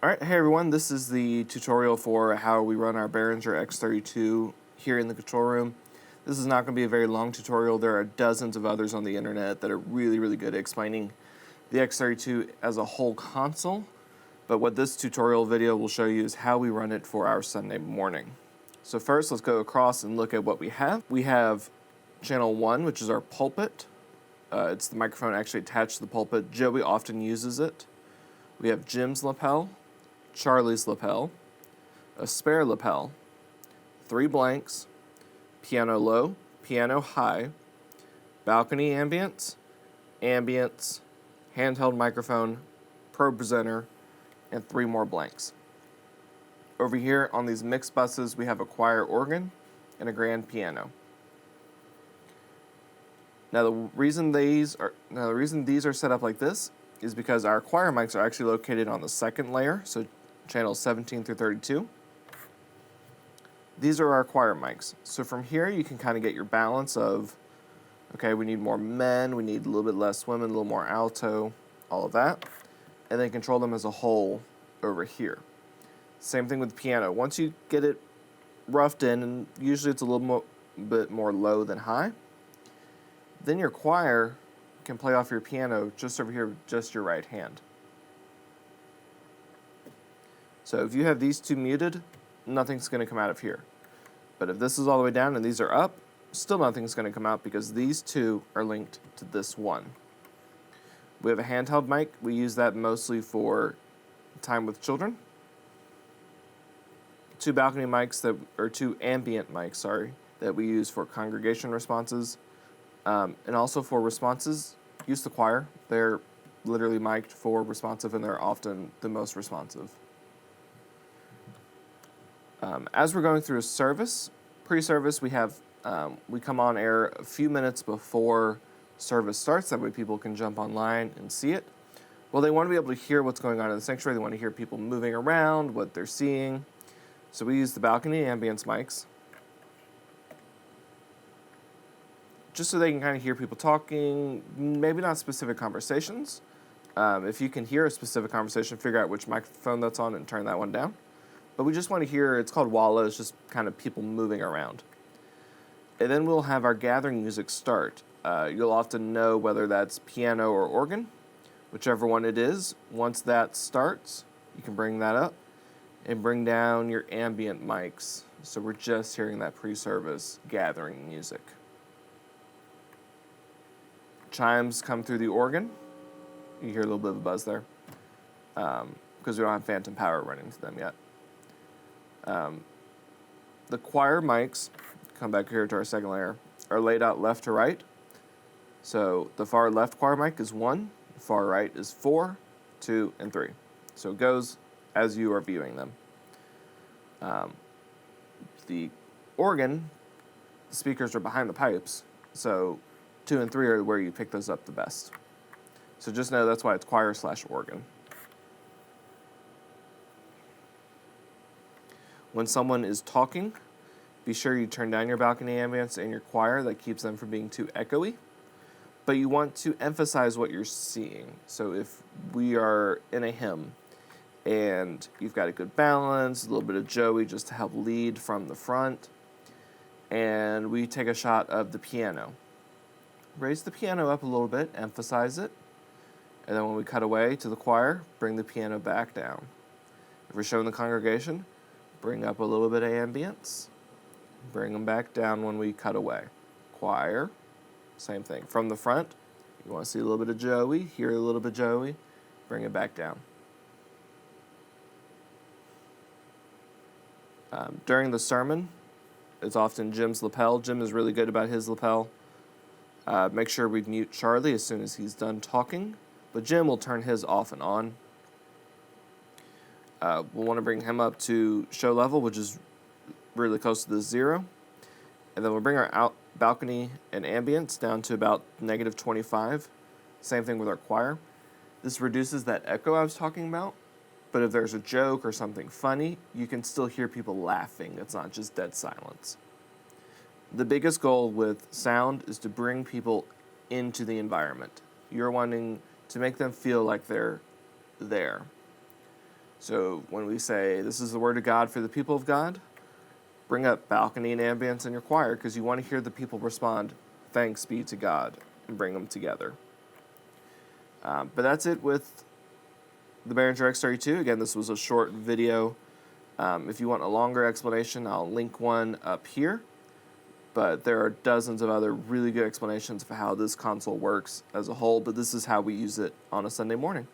Alright, hey everyone, this is the tutorial for how we run our Behringer X32 here in the control room. This is not going to be a very long tutorial. There are dozens of others on the internet that are really good at explaining the X32 as a whole console, but what this tutorial video will show you is how we run it for our Sunday morning. So first, let's go across and look at what we have. We have channel 1, which is our pulpit. It's the microphone actually attached to the pulpit. Joey often uses it. We have Jim's lapel, Charlie's lapel, a spare lapel, 3 blanks, piano low, piano high, balcony ambience, handheld microphone, probe presenter, and 3 more blanks. Over here on these mixed buses, we have a choir organ and a grand piano. Now the reason these are set up like this is because our choir mics are actually located on the second layer, so channels 17 through 32. These are our choir mics. So from here you can kind of get your balance of, okay, we need more men, we need a little bit less women, a little more alto, all of that, and then control them as a whole over here. Same thing with the piano. Once you get it roughed in, and usually it's a little bit more low than high, then your choir can play off your piano just over here with just your right hand. So if you have these two muted, nothing's going to come out of here. But if this is all the way down and these are up, still nothing's going to come out because these two are linked to this one. We have a handheld mic. We use that mostly for time with children. 2 balcony mics or 2 ambient mics, sorry, that we use for congregation responses. And also for responses, use the choir. They're literally mic'd for responsive, and they're often the most responsive. As we're going through a service, pre-service, we come on air a few minutes before service starts. That way people can jump online and see it. Well, they want to be able to hear what's going on in the sanctuary. They want to hear people moving around, what they're seeing. So we use the balcony ambience mics, just so they can kind of hear people talking, maybe not specific conversations. If you can hear a specific conversation, figure out which microphone that's on and turn that one down. But we just want to hear, it's called walla, it's just kind of people moving around. And then we'll have our gathering music start. You'll often know whether that's piano or organ, whichever one it is. Once that starts, you can bring that up and bring down your ambient mics. So we're just hearing that pre-service gathering music. Chimes come through the organ. You hear a little bit of a buzz there because we don't have phantom power running to them yet. The choir mics, come back here to our second layer, are laid out left to right. So the far left choir mic is 1, the far right is 4, 2, and 3. So it goes as you are viewing them. The organ, the speakers are behind the pipes, so 2 and 3 are where you pick those up the best. So just know that's why it's choir/organ. When someone is talking, be sure you turn down your balcony ambience and your choir. That keeps them from being too echoey. But you want to emphasize what you're seeing. So if we are in a hymn and you've got a good balance, a little bit of Joey just to help lead from the front, and we take a shot of the piano. Raise the piano up a little bit, emphasize it, and then when we cut away to the choir, bring the piano back down. If we're showing the congregation, bring up a little bit of ambience, bring them back down when we cut away. Choir, same thing. From the front, you want to see a little bit of Joey, hear a little bit of Joey, bring it back down. During the sermon, it's often Jim's lapel. Jim is really good about his lapel. Make sure we mute Charlie as soon as he's done talking, but Jim will turn his off and on. We'll want to bring him up to show level, which is really close to the 0. And then we'll bring our balcony and ambience down to about -25. Same thing with our choir. This reduces that echo I was talking about, but if there's a joke or something funny, you can still hear people laughing. It's not just dead silence. The biggest goal with sound is to bring people into the environment. You're wanting to make them feel like they're there. So when we say, this is the word of God for the people of God, bring up balcony and ambience in your choir because you want to hear the people respond, thanks be to God, and bring them together. But that's it with the Behringer X32. Again, this was a short video. If you want a longer explanation, I'll link one up here. But there are dozens of other really good explanations of how this console works as a whole, but this is how we use it on a Sunday morning.